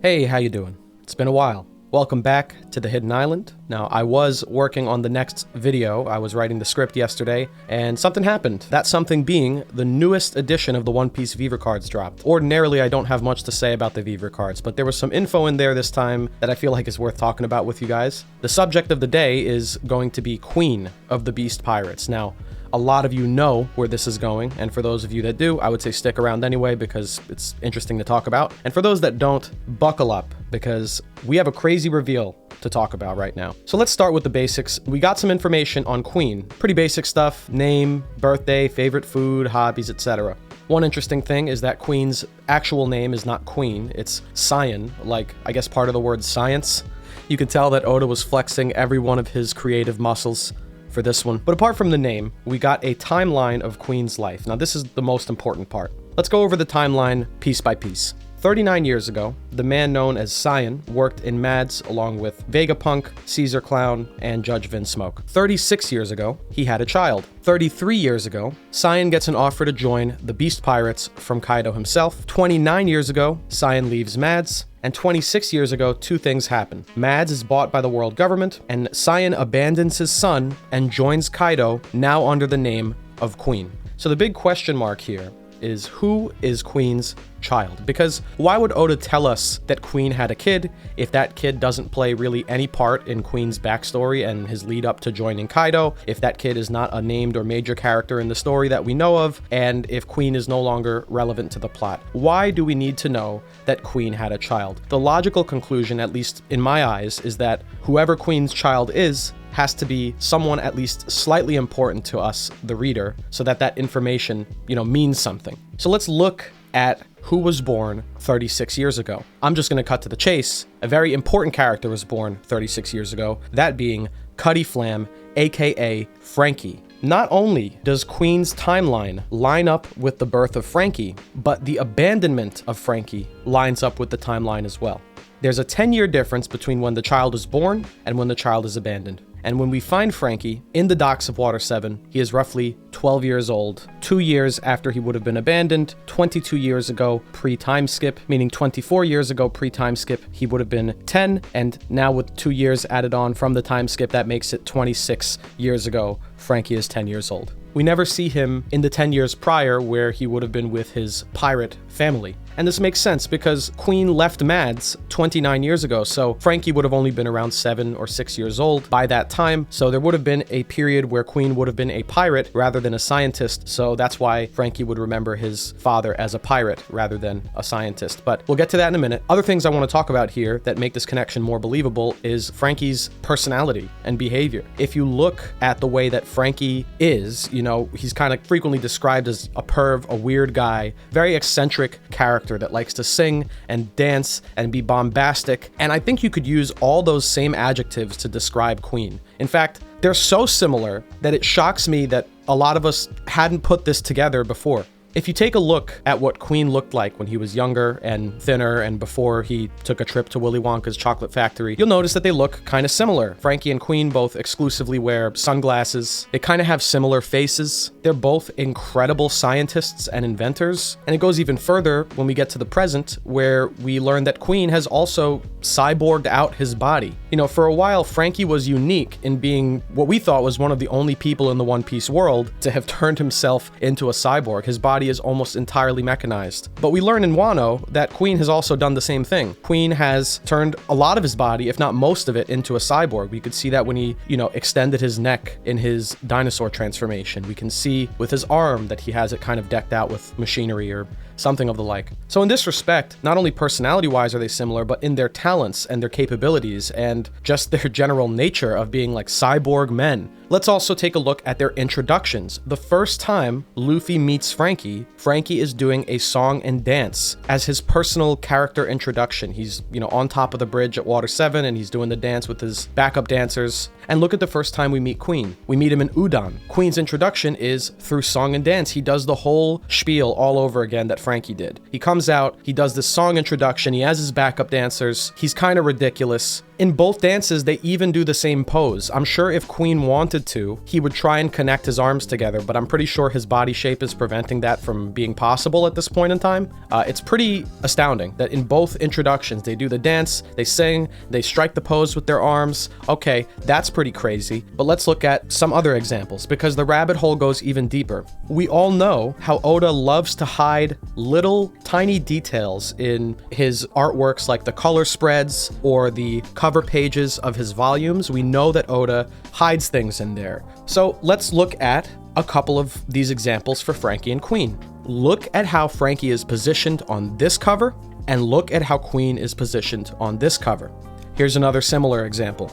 Hey, how you doing? It's been a while. Welcome back to The Hidden Island. Now, I was working on the next video. I was writing the script yesterday, and something happened. That something being the newest edition of the One Piece Viva cards dropped. Ordinarily, I don't have much to say about the Viva cards, but there was some info in there this time that I feel like is worth talking about with you guys. The subject of the day is going to be Queen of the Beast Pirates. Now, a lot of you know where this is going, and for those of you that do, I would say stick around anyway because it's interesting to talk about. And for those that don't, buckle up because we have a crazy reveal to talk about right now. So let's start with the basics. We got some information on Queen. Pretty basic stuff: name, birthday, favorite food, hobbies, etc. One interesting thing is that Queen's actual name is not Queen, it's Cyan, like I guess part of the word science. You can tell that Oda was flexing every one of his creative muscles for this one. But apart from the name, we got a timeline of Queen's life. Now this is the most important part. Let's go over the timeline piece by piece. 39 years ago, the man known as Cyan worked in Mads along with Vegapunk, Caesar Clown, and Judge Vinsmoke. 36 years ago, he had a child. 33 years ago, Cyan gets an offer to join the Beast Pirates from Kaido himself. 29 years ago, Cyan leaves Mads. And 26 years ago, two things happen. Mads is bought by the world government, and Cyan abandons his son and joins Kaido, now under the name of Queen. So the big question mark here is, who is Queen's child? Because why would Oda tell us that Queen had a kid if that kid doesn't play really any part in Queen's backstory and his lead up to joining Kaido, if that kid is not a named or major character in the story that we know of, and if Queen is no longer relevant to the plot? Why do we need to know that Queen had a child? The logical conclusion, at least in my eyes, is that whoever Queen's child is has to be someone at least slightly important to us, the reader, so that that information, means something. So let's look at who was born 36 years ago. I'm just going to cut to the chase. A very important character was born 36 years ago, that being Cutty Flam, aka Franky. Not only does Queen's timeline line up with the birth of Franky, but the abandonment of Franky lines up with the timeline as well. There's a 10-year difference between when the child is born and when the child is abandoned. And when we find Franky in the docks of Water 7, he is roughly 12 years old, 2 years after he would have been abandoned, 22 years ago pre-time skip, meaning 24 years ago pre-time skip, he would have been 10, and now with 2 years added on from the time skip, that makes it 26 years ago, Franky is 10 years old. We never see him in the 10 years prior where he would have been with his pirate family. And this makes sense because Queen left Mads 29 years ago, so Franky would have only been around 7 or 6 years old by that time, so there would have been a period where Queen would have been a pirate rather than a scientist, so that's why Franky would remember his father as a pirate rather than a scientist. But we'll get to that in a minute. Other things I want to talk about here that make this connection more believable is Franky's personality and behavior. If you look at the way that Franky is, he's kind of frequently described as a perv, a weird guy, very eccentric character that likes to sing and dance and be bombastic, and I think you could use all those same adjectives to describe Queen. In fact, they're so similar that it shocks me that a lot of us hadn't put this together before. If you take a look at what Queen looked like when he was younger and thinner and before he took a trip to Willy Wonka's chocolate factory, you'll notice that they look kind of similar. Franky and Queen both exclusively wear sunglasses. They kind of have similar faces. They're both incredible scientists and inventors. And it goes even further when we get to the present, where we learn that Queen has also cyborged out his body. For a while, Franky was unique in being what we thought was one of the only people in the One Piece world to have turned himself into a cyborg. His body is almost entirely mechanized. But we learn in Wano that Queen has also done the same thing. Queen has turned a lot of his body, if not most of it, into a cyborg. We could see that when he, extended his neck in his dinosaur transformation. We can see with his arm that he has it kind of decked out with machinery or something of the like. So in this respect, not only personality-wise are they similar, but in their talents and their capabilities and just their general nature of being like cyborg men. Let's also take a look at their introductions. The first time Luffy meets Franky, Franky is doing a song and dance as his personal character introduction. He's, on top of the bridge at Water 7 and he's doing the dance with his backup dancers. And look at the first time we meet Queen. We meet him in Udon. Queen's introduction is through song and dance. He does the whole spiel all over again that Franky did. He comes out, he does this song introduction, he has his backup dancers, he's kind of ridiculous. In both dances, they even do the same pose. I'm sure if Queen wanted wanted to, he would try and connect his arms together, but I'm pretty sure his body shape is preventing that from being possible at this point in time. It's pretty astounding that in both introductions, they do the dance, they sing, they strike the pose with their arms. Okay, that's pretty crazy, but let's look at some other examples, because the rabbit hole goes even deeper. We all know how Oda loves to hide little tiny details in his artworks, like the color spreads or the cover pages of his volumes. We know that Oda hides things in there. So let's look at a couple of these examples for Franky and Queen. Look at how Franky is positioned on this cover, and look at how Queen is positioned on this cover. Here's another similar example.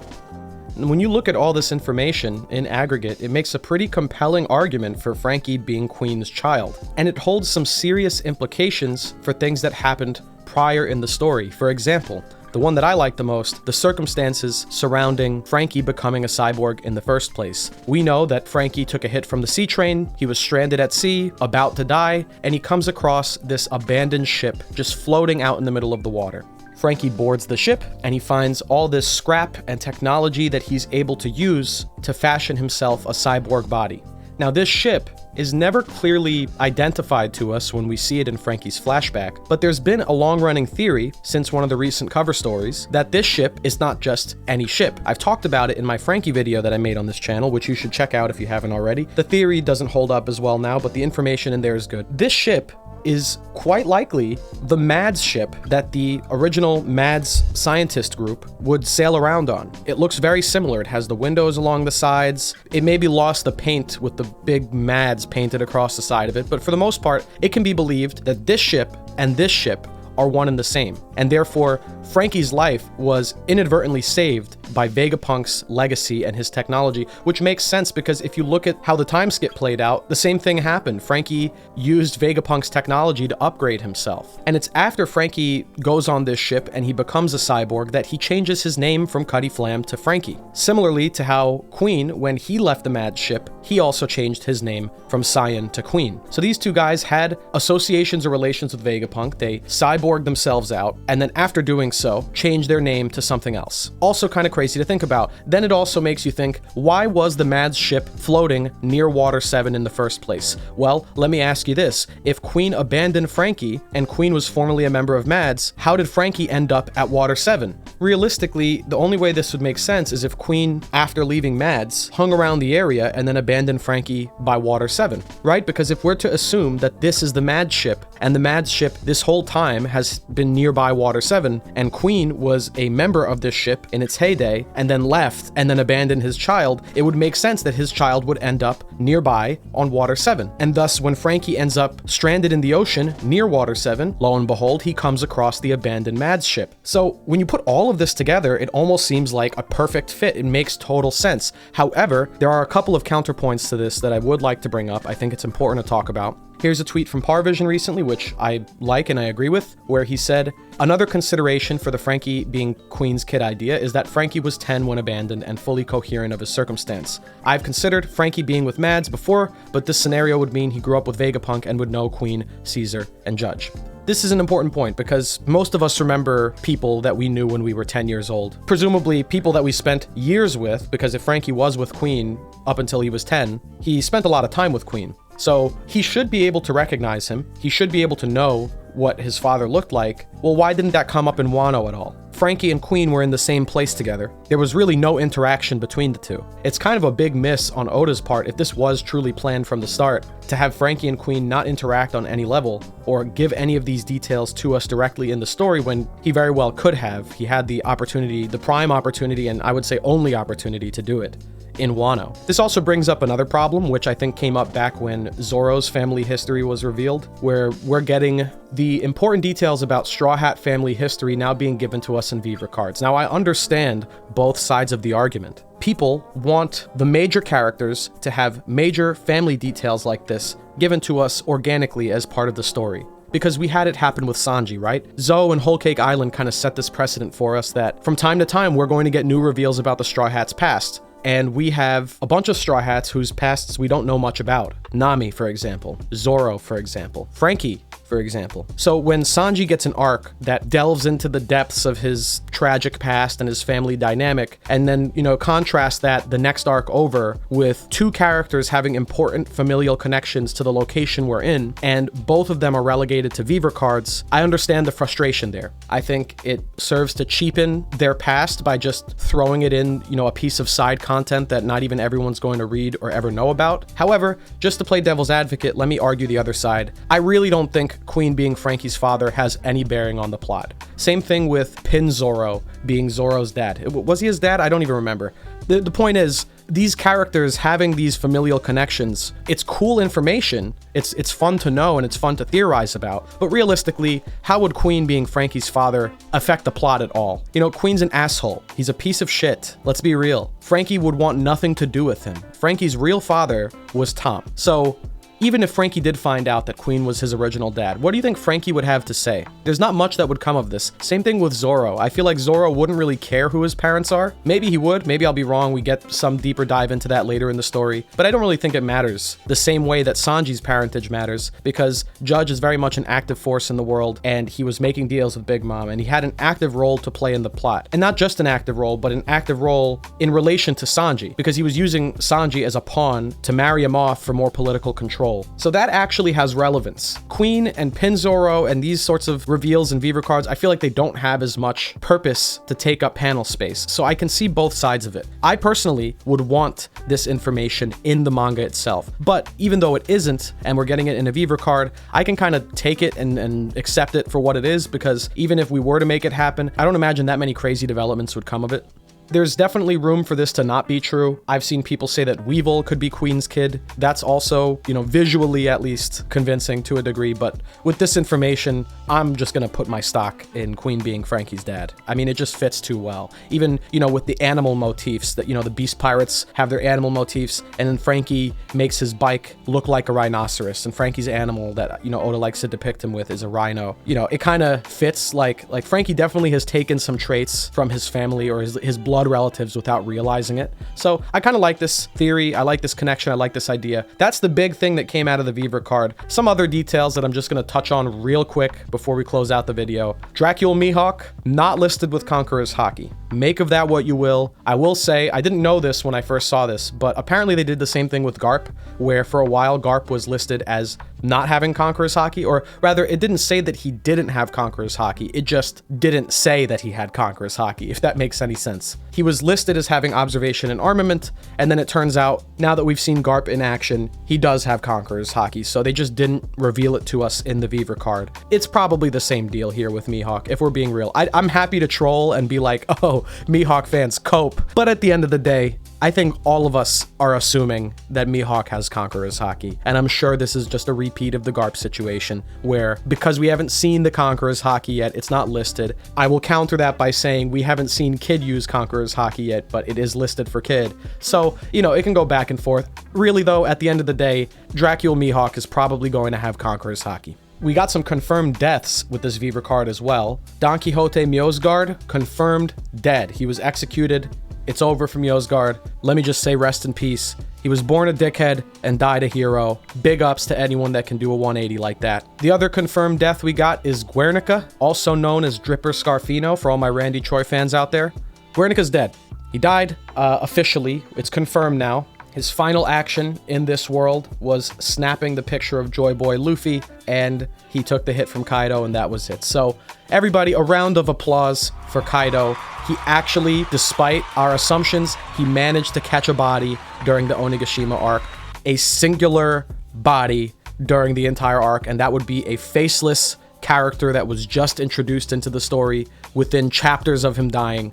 When you look at all this information in aggregate, it makes a pretty compelling argument for Franky being Queen's child, and it holds some serious implications for things that happened prior in the story. For example, the one that I like the most, the circumstances surrounding Franky becoming a cyborg in the first place. We know that Franky took a hit from the sea train, he was stranded at sea, about to die, and he comes across this abandoned ship just floating out in the middle of the water. Franky boards the ship, and he finds all this scrap and technology that he's able to use to fashion himself a cyborg body. Now, this ship is never clearly identified to us when we see it in Franky's flashback, but there's been a long-running theory since one of the recent cover stories that this ship is not just any ship. I've talked about it in my Franky video that I made on this channel, which you should check out if you haven't already. The theory doesn't hold up as well now, but the information in there is good. This ship is quite likely the Mads ship that the original Mads scientist group would sail around on. It looks very similar. It has the windows along the sides. It maybe lost the paint with the big Mads painted across the side of it, but for the most part, it can be believed that this ship and this ship are one and the same, and therefore Franky's life was inadvertently saved by Vegapunk's legacy and his technology, which makes sense because if you look at how the time skip played out, the same thing happened. Franky used Vegapunk's technology to upgrade himself, and it's after Franky goes on this ship and he becomes a cyborg that he changes his name from Cutty Flam to Franky. Similarly to how Queen, when he left the Mad ship, he also changed his name from Cyan to Queen. So these two guys had associations or relations with Vegapunk. They cyborged themselves out, and then after doing so, changed their name to something else. Also kind of crazy to think about. Then it also makes you think, why was the Mads ship floating near Water 7 in the first place? Well, let me ask you this. If Queen abandoned Franky, and Queen was formerly a member of Mads, how did Franky end up at Water 7? Realistically, the only way this would make sense is if Queen, after leaving Mads, hung around the area and then abandoned Franky by Water 7, right? Because if we're to assume that this is the Mads ship, and the Mads ship this whole time has been nearby Water 7, and Queen was a member of this ship in its heyday, and then left, and then abandoned his child, it would make sense that his child would end up nearby on Water 7. And thus, when Franky ends up stranded in the ocean near Water 7, lo and behold, he comes across the abandoned Mads ship. So when you put all of this together, it almost seems like a perfect fit. It makes total sense. However, there are a couple of counterpoints to this that I would like to bring up. I think it's important to talk about. Here's a tweet from Parvision recently, which I like and I agree with, where he said, another consideration for the Franky being Queen's kid idea is that Franky was 10 when abandoned and fully coherent of his circumstance. I've considered Franky being with Mads before, but this scenario would mean he grew up with Vegapunk and would know Queen, Caesar, and Judge. This is an important point because most of us remember people that we knew when we were 10 years old. Presumably people that we spent years with, because if Franky was with Queen up until he was 10, he spent a lot of time with Queen. So he should be able to recognize him. He should be able to know what his father looked like. Well, why didn't that come up in Wano at all? Franky and Queen were in the same place together. There was really no interaction between the two. It's kind of a big miss on Oda's part, if this was truly planned from the start, to have Franky and Queen not interact on any level or give any of these details to us directly in the story when he very well could have. He had the opportunity, the prime opportunity, and I would say only opportunity to do it in Wano. This also brings up another problem, which I think came up back when Zoro's family history was revealed, where we're getting the important details about Straw Hat family history now being given to us in Vivre cards. Now, I understand both sides of the argument. People want the major characters to have major family details like this given to us organically as part of the story. Because we had it happen with Sanji, right? Zoe and Whole Cake Island kind of set this precedent for us that from time to time we're going to get new reveals about the Straw Hats' past. And we have a bunch of Straw Hats whose pasts we don't know much about. Nami, for example. Zoro, for example. Franky, for example. So when Sanji gets an arc that delves into the depths of his tragic past and his family dynamic, and then, contrast that the next arc over with two characters having important familial connections to the location we're in, and both of them are relegated to Viver cards, I understand the frustration there. I think it serves to cheapen their past by just throwing it in, a piece of side content that not even everyone's going to read or ever know about. However, just to play devil's advocate, let me argue the other side. I really don't think Queen being Franky's father has any bearing on the plot. Same thing with Pin Zoro being Zoro's dad. Was he his dad? I don't even remember. The point is, these characters having these familial connections, it's cool information, it's fun to know and it's fun to theorize about, but realistically, how would Queen being Franky's father affect the plot at all? Queen's an asshole. He's a piece of shit. Let's be real. Franky would want nothing to do with him. Franky's real father was Tom. So even if Franky did find out that Queen was his original dad, what do you think Franky would have to say? There's not much that would come of this. Same thing with Zoro. I feel like Zoro wouldn't really care who his parents are. Maybe he would, maybe I'll be wrong. We get some deeper dive into that later in the story, but I don't really think it matters the same way that Sanji's parentage matters, because Judge is very much an active force in the world, and he was making deals with Big Mom, and he had an active role to play in the plot. And not just an active role, but an active role in relation to Sanji, because he was using Sanji as a pawn to marry him off for more political control. So that actually has relevance. Queen and Pin Zoro and these sorts of reveals and Viver cards, I feel like they don't have as much purpose to take up panel space. So I can see both sides of it. I personally would want this information in the manga itself. But even though it isn't, and we're getting it in a Viver card, I can kind of take it and accept it for what it is, because even if we were to make it happen, I don't imagine that many crazy developments would come of it. There's definitely room for this to not be true. I've seen people say that Weevil could be Queen's kid. That's also, visually at least convincing to a degree, but with this information, I'm just gonna put my stock in Queen being Franky's dad. I mean, it just fits too well. Even, with the animal motifs that, the Beast Pirates have their animal motifs, and then Franky makes his bike look like a rhinoceros, and Franky's animal that, Oda likes to depict him with is a rhino. It kind of fits, like Franky definitely has taken some traits from his family or his blood relatives without realizing it. So I kind of like this theory. I like this connection. I like this idea. That's the big thing that came out of the Viver card. Some other details that I'm just going to touch on real quick before we close out the video. Dracula Mihawk, not listed with Conqueror's Haki. Make of that what you will. I will say, I didn't know this when I first saw this, but apparently they did the same thing with Garp, where for a while Garp was listed as not having Conqueror's Haki, or rather, it didn't say that he didn't have Conqueror's Haki, it just didn't say that he had Conqueror's Haki, if that makes any sense. He was listed as having observation and armament, and then it turns out, now that we've seen Garp in action, he does have Conqueror's Haki, so they just didn't reveal it to us in the Viver card. It's probably the same deal here with Mihawk, if we're being real. I'm happy to troll and be like, oh, Mihawk fans cope, but at the end of the day, I think all of us are assuming that Mihawk has Conqueror's Haki, and I'm sure this is just a repeat of the Garp situation, where because we haven't seen the Conqueror's Haki yet, it's not listed. I will counter that by saying we haven't seen Kid use Conqueror's Haki yet, but it is listed for Kid. So, it can go back and forth. Really though, at the end of the day, Dracula Mihawk is probably going to have Conqueror's Haki. We got some confirmed deaths with this Viver card as well. Don Quixote Miosgard, confirmed dead. He was executed. It's over for Miosgard. Let me just say rest in peace. He was born a dickhead and died a hero. Big ups to anyone that can do a 180 like that. The other confirmed death we got is Guernica, also known as Dripper Scarfino for all my Randy Choi fans out there. Guernica's dead. He died officially. It's confirmed now. His final action in this world was snapping the picture of Joy Boy Luffy, and he took the hit from Kaido, and that was it. So everybody, a round of applause for Kaido. He actually, despite our assumptions, he managed to catch a body during the Onigashima arc, a singular body during the entire arc, and that would be a faceless character that was just introduced into the story within chapters of him dying.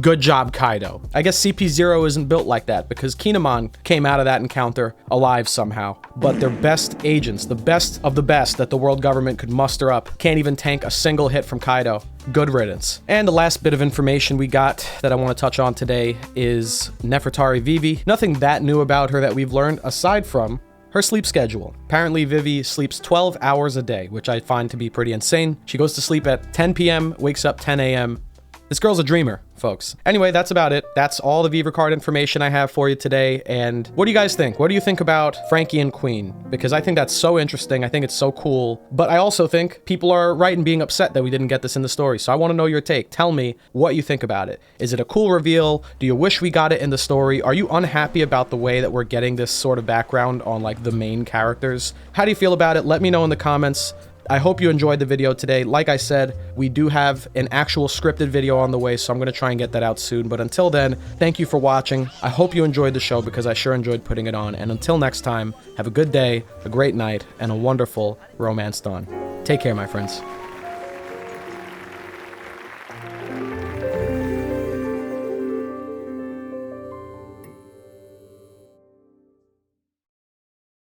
Good job, Kaido. I guess CP0 isn't built like that because Kinemon came out of that encounter alive somehow. But their best agents, the best of the best that the world government could muster up, can't even tank a single hit from Kaido. Good riddance. And the last bit of information we got that I want to touch on today is Nefertari Vivi. Nothing that new about her that we've learned aside from her sleep schedule. Apparently, Vivi sleeps 12 hours a day, which I find to be pretty insane. She goes to sleep at 10 p.m., wakes up 10 a.m., This girl's a dreamer, folks. Anyway, that's about it. That's all the Viva card information I have for you today. And what do you guys think? What do you think about Franky and Queen? Because I think that's so interesting. I think it's so cool. But I also think people are right in being upset that we didn't get this in the story. So I want to know your take. Tell me what you think about it. Is it a cool reveal? Do you wish we got it in the story? Are you unhappy about the way that we're getting this sort of background on like the main characters? How do you feel about it? Let me know in the comments. I hope you enjoyed the video today. Like I said, we do have an actual scripted video on the way, so I'm going to try and get that out soon. But until then, thank you for watching. I hope you enjoyed the show because I sure enjoyed putting it on. And until next time, have a good day, a great night, and a wonderful romance dawn. Take care, my friends.